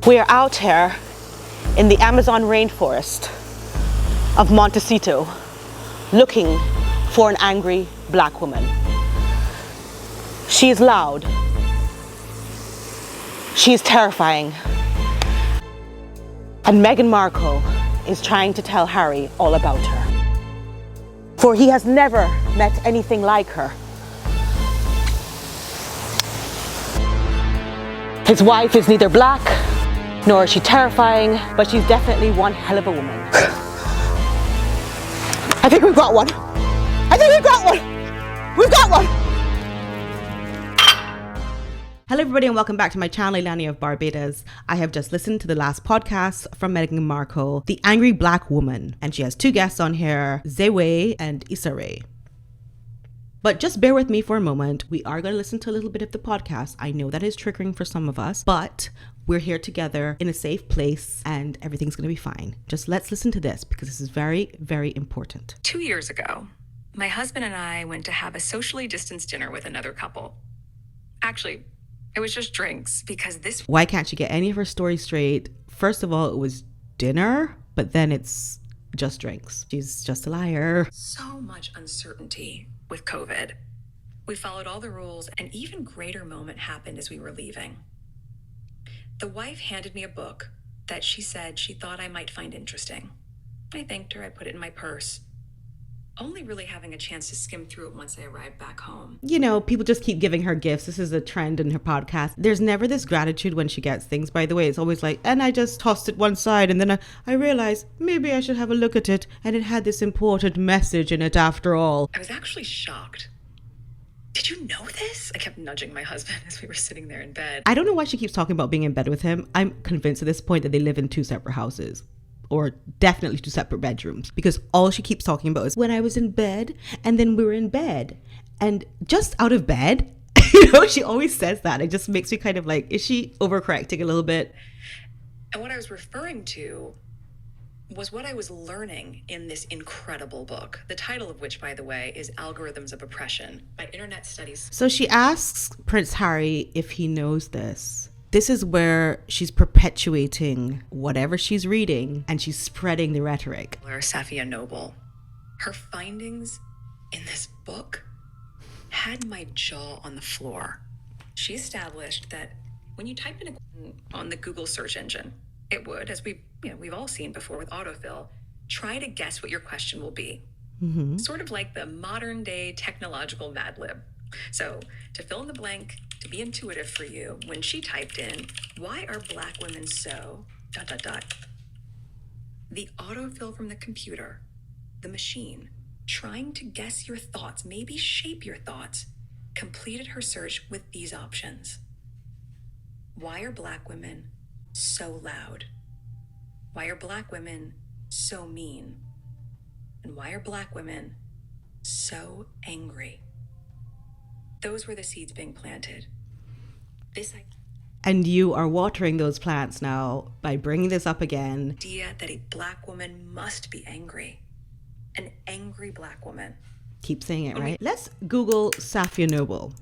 We are out here in the Amazon rainforest of Montecito looking for an angry black woman. She is loud. She is terrifying. And Meghan Markle is trying to tell Harry all about her. For he has never met anything like her. His wife is neither black, nor is she terrifying, but she's definitely one hell of a woman. I think we've got one. I think we've got one. We've got one. Hello everybody and welcome back to my channel, Leilani of Barbados. I have just listened to the last podcast from Meghan Markle, The Angry Black Woman. And she has two guests on here, Zewe and Issa Rae. But just bear with me for a moment. We are going to listen to a little bit of the podcast. I know that is triggering for some of us, but we're here together in a safe place and everything's going to be fine. Just let's listen to this because this is very, very important. 2 years ago, my husband and I went to have a socially distanced dinner with another couple. Actually, it was just drinks because this... Why can't she get any of her stories straight? First of all, it was dinner, but then it's just drinks. She's just a liar. So much uncertainty with COVID. We followed all the rules. An even greater moment happened as we were leaving. The wife handed me a book that she said she thought I might find interesting. I thanked her. I put it in my purse. Only really having a chance to skim through it once I arrived back home. You know, people just keep giving her gifts. This is a trend in her podcast. There's never this gratitude when she gets things, by the way. It's always like, and I just tossed it one side and then I realized maybe I should have a look at it and it had this important message in it after all. I was actually shocked. Did you know this? I kept nudging my husband as we were sitting there in bed. I don't know why she keeps talking about being in bed with him. I'm convinced at this point that they live in two separate houses. Or definitely two separate bedrooms, because all she keeps talking about is when I was in bed and then we were in bed and just out of bed. You know, she always says that. It just makes me kind of like, is she overcorrecting a little bit? And what I was referring to was what I was learning in this incredible book, the title of which, by the way, is Algorithms of Oppression by Internet Studies. So she asks Prince Harry if he knows this. This is where she's perpetuating whatever she's reading and she's spreading the rhetoric. Safia Noble. Her findings in this book had my jaw on the floor. She established that when you type in on the Google search engine, it would, as we've all seen before with autofill, try to guess what your question will be. Mm-hmm. Sort of like the modern day technological Mad Lib. So to fill in the blank, to be intuitive for you, when she typed in, why are black women so ... The autofill from the computer, the machine, trying to guess your thoughts, maybe shape your thoughts, completed her search with these options. Why are black women so loud? Why are black women so mean? And why are black women so angry? Those were the seeds being planted. And you are watering those plants now by bringing this up again. Idea that a black woman must be angry. An angry black woman. Keep saying it, right? Let's Google Safia Noble.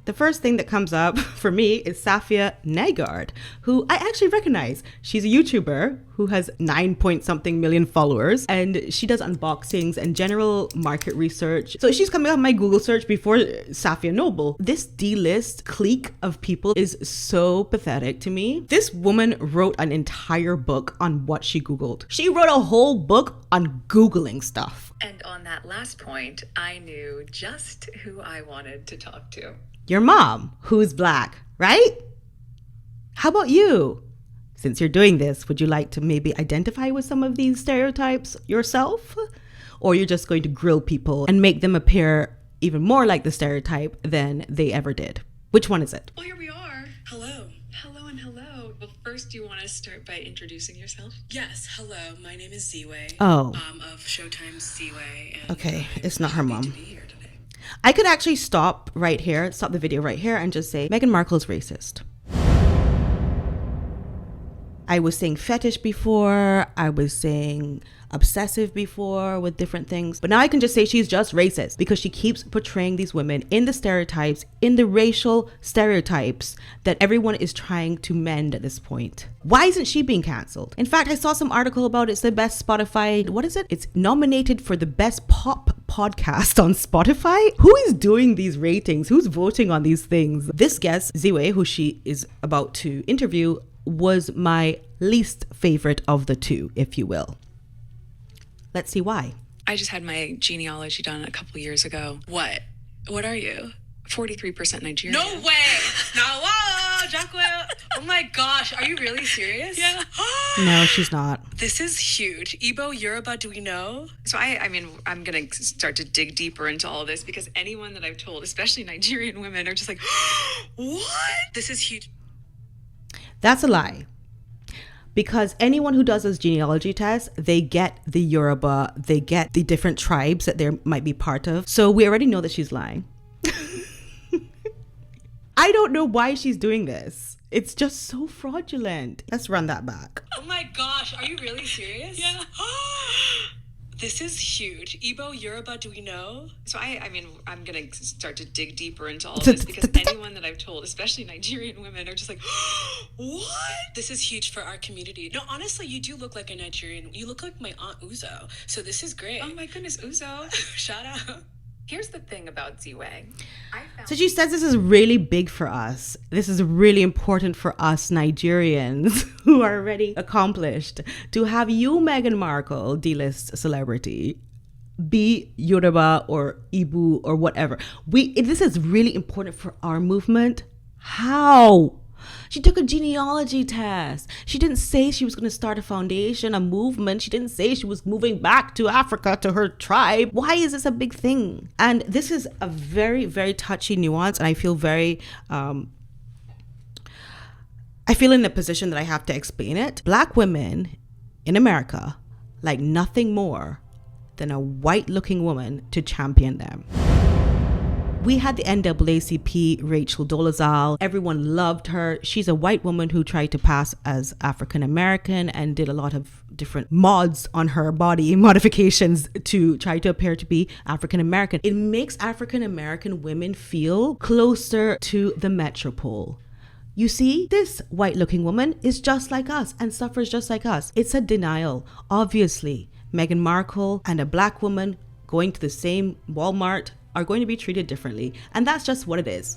The first thing that comes up for me is Safia Negard, who I actually recognize. She's a YouTuber who has 9-point-something million followers, and she does unboxings and general market research. So she's coming up my Google search before Safia Noble. This D-list clique of people is so pathetic to me. This woman wrote an entire book on what she Googled. She wrote a whole book on Googling stuff. And on that last point, I knew just who I wanted to talk to. Your mom, who's black, right? How about you? Since you're doing this, would you like to maybe identify with some of these stereotypes yourself? Or you're just going to grill people and make them appear even more like the stereotype than they ever did? Which one is it? Well, here we are. Hello. Hello and hello. Well, first, do you want to start by introducing yourself? Yes, hello. My name is Zewe. Oh. Of Showtime's Zewe. And okay, it's not her mom. To be here today. I could actually stop the video right here and just say, Meghan Markle's racist. I was saying fetish before, I was saying obsessive before with different things, but now I can just say she's just racist because she keeps portraying these women in the stereotypes, in the racial stereotypes that everyone is trying to mend at this point. Why isn't she being cancelled? In fact, I saw some article about it's the best Spotify, what is it? It's nominated for the best pop podcast on Spotify. Who is doing these ratings? Who's voting on these things? This guest, Ziwe, who she is about to interview, was my least favorite of the two, if you will. Let's see why. I just had my genealogy done a couple years ago. What? What are you? 43% Nigerian. No way! No, wow, Jacqueline. Oh my gosh, are you really serious? Yeah. No, she's not. This is huge. Igbo, Yoruba, do we know? So I mean, I'm going to start to dig deeper into all of this because anyone that I've told, especially Nigerian women, are just like, What? This is huge. That's a lie. Because anyone who does this genealogy test, they get the Yoruba, they get the different tribes that they might be part of. So we already know that she's lying. I don't know why she's doing this. It's just so fraudulent. Let's run that back. Oh my gosh, are you really serious? Yeah. This is huge. Igbo, Yoruba, do we know? So I mean, I'm going to start to dig deeper into all of this because anyone that I've told, especially Nigerian women, are just like, What? This is huge for our community. No, honestly, you do look like a Nigerian. You look like my Aunt Uzo. So this is great. oh my goodness, Uzo. Shout out. Here's the thing about Ziwe. So she says this is really big for us. This is really important for us Nigerians who are already accomplished to have you, Meghan Markle, D-list celebrity, be Yoruba or Ibu or whatever. This is really important for our movement. How? She took a genealogy test. She didn't say she was going to start a foundation, a movement. She didn't say she was moving back to Africa to her tribe. Why is this a big thing? And this is a very, very touchy nuance. And I feel in a position that I have to explain it. Black women in America like nothing more than a white looking woman to champion them. We had the NAACP, Rachel Dolezal. Everyone loved her. She's a white woman who tried to pass as African American and did a lot of different mods on her body, modifications to try to appear to be African American. It makes African American women feel closer to the metropole. You see, this white looking woman is just like us and suffers just like us. It's a denial. Obviously, Meghan Markle and a black woman going to the same Walmart are going to be treated differently. And that's just what it is.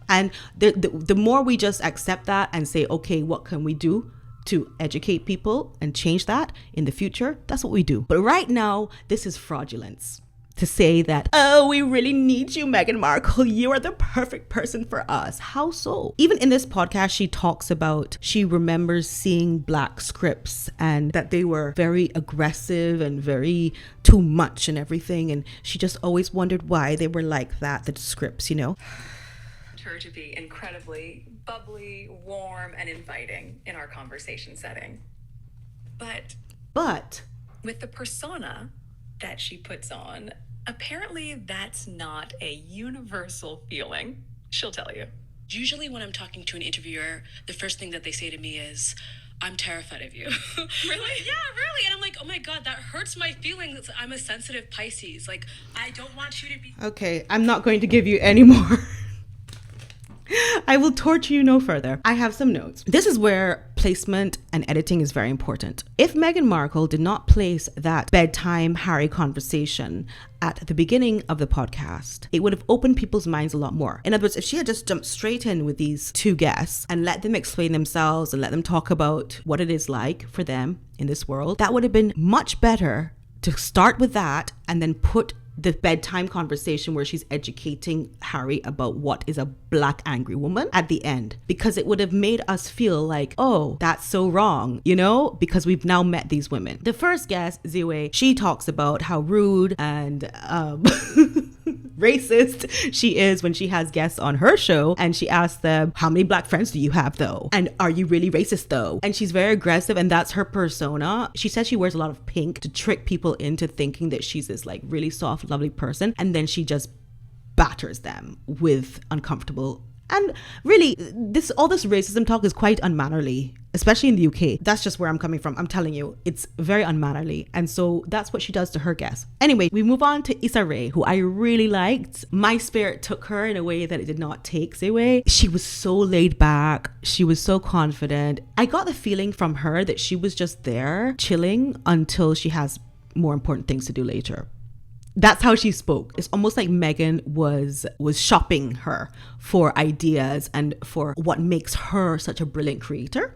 And the more we just accept that and say, okay, what can we do to educate people and change that in the future? That's what we do. But right now, this is fraudulence. To say that, oh, we really need you, Meghan Markle. You are the perfect person for us. How so? Even in this podcast, she talks about she remembers seeing black scripts and that they were very aggressive and very too much and everything. And she just always wondered why they were like that, the scripts, you know? her to be incredibly bubbly, warm, and inviting in our conversation setting. But with the persona that she puts on, apparently that's not a universal feeling. She'll tell you. Usually when I'm talking to an interviewer, the first thing that they say to me is, I'm terrified of you. Really? Yeah, really. And I'm like, oh my God, that hurts my feelings. I'm a sensitive Pisces. Like, I don't want you to be... Okay, I'm not going to give you any more. I will torture you no further. I have some notes. This is where placement and editing is very important. If Meghan Markle did not place that bedtime Harry conversation at the beginning of the podcast, it would have opened people's minds a lot more. In other words, if she had just jumped straight in with these two guests and let them explain themselves and let them talk about what it is like for them in this world, that would have been much better to start with that and then put the bedtime conversation where she's educating Harry about what is a black angry woman at the end, because it would have made us feel like, oh, that's so wrong, you know, because we've now met these women. The first guest, Ziwe, she talks about how rude and racist she is when she has guests on her show, and she asks them, how many black friends do you have though? And are you really racist though? And she's very aggressive, and that's her persona. She says she wears a lot of pink to trick people into thinking that she's this like really soft, lovely person, and then she just batters them with uncomfortable. And really, all this racism talk is quite unmannerly, especially in the UK. That's just where I'm coming from. I'm telling you, it's very unmannerly. And so that's what she does to her guests. Anyway, we move on to Issa Rae, who I really liked. My spirit took her in a way that it did not take Ziwe. She was so laid back. She was so confident. I got the feeling from her that she was just there chilling until she has more important things to do later. That's how she spoke. It's almost like Meghan was shopping her for ideas and for what makes her such a brilliant creator.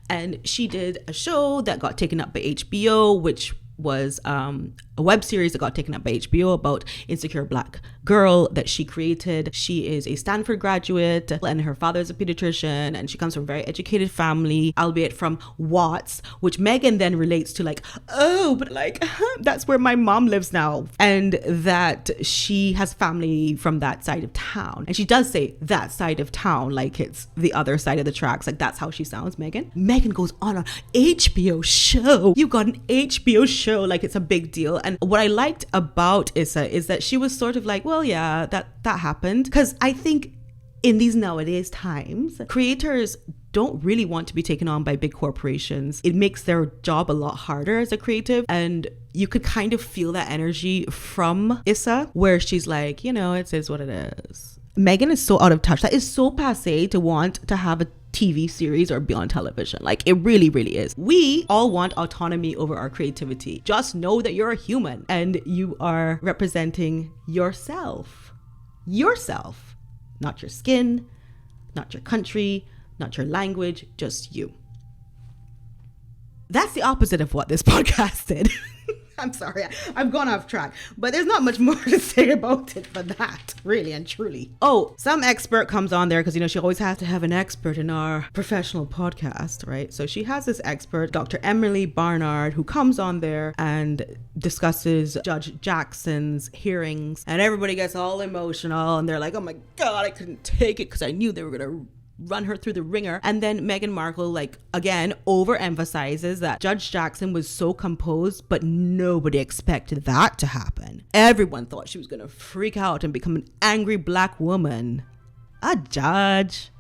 And she did a show that got taken up by HBO, which was a web series that got taken up by HBO about insecure black girl that she created. She is a Stanford graduate and her father is a pediatrician, and she comes from a very educated family, albeit from Watts, which Meghan then relates to like, oh, but like that's where my mom lives now, and that she has family from that side of town. And she does say that side of town like it's the other side of the tracks. Like that's how she sounds, Meghan. Meghan goes on an HBO show. You got an HBO show like it's a big deal. And what I liked about Issa is that she was sort of like, well, yeah, that happened. Because I think in these nowadays times, creators don't really want to be taken on by big corporations. It makes their job a lot harder as a creative. And you could kind of feel that energy from Issa, where she's like, you know, it is what it is. Meghan is so out of touch. That is so passé to want to have a TV series or be on television. Like it really, really is. We all want autonomy over our creativity. Just know that you're a human and you are representing yourself. Yourself. Not your skin, not your country, not your language, just you. That's the opposite of what this podcast did. I'm sorry, I've gone off track, but there's not much more to say about it for that, really and truly. Oh, some expert comes on there because, you know, she always has to have an expert in our professional podcast, right? So she has this expert, Dr. Emily Barnard, who comes on there and discusses Judge Jackson's hearings, and everybody gets all emotional and they're like, oh my God, I couldn't take it because I knew they were going to run her through the ringer. And then Meghan Markle, like, again, overemphasizes that Judge Jackson was so composed, but nobody expected that to happen. Everyone thought she was going to freak out and become an angry black woman. A judge.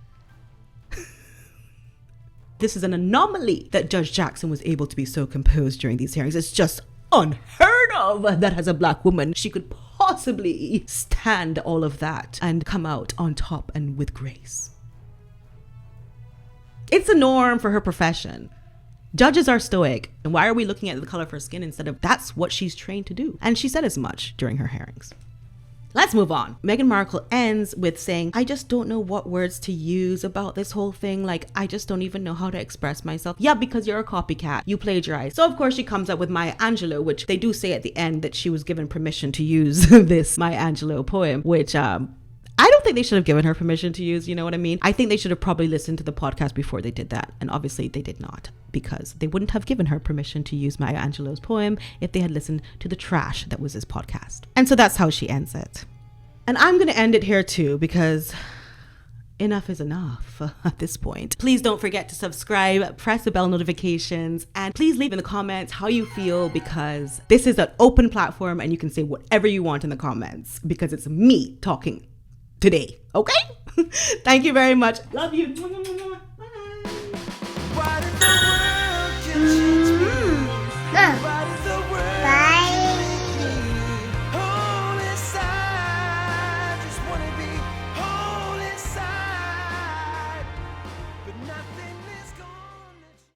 This is an anomaly that Judge Jackson was able to be so composed during these hearings. It's just unheard of that as a black woman she could possibly stand all of that and come out on top and with grace. It's a norm for her profession. Judges are stoic. And why are we looking at the color of her skin instead of that's what she's trained to do? And she said as much during her hearings. Let's move on. Meghan Markle ends with saying, I just don't know what words to use about this whole thing. Like, I just don't even know how to express myself. Yeah, because you're a copycat. You plagiarize. So, of course, she comes up with Maya Angelou, which they do say at the end that she was given permission to use this Maya Angelou poem, which I don't think they should have given her permission to use, you know what I mean? I think they should have probably listened to the podcast before they did that. And obviously they did not, because they wouldn't have given her permission to use Maya Angelou's poem if they had listened to the trash that was this podcast. And so that's how she ends it. And I'm going to end it here too, because enough is enough at this point. Please don't forget to subscribe, press the bell notifications, and please leave in the comments how you feel, because this is an open platform and you can say whatever you want in the comments, because it's me talking today. Okay? Thank you very much. Love you.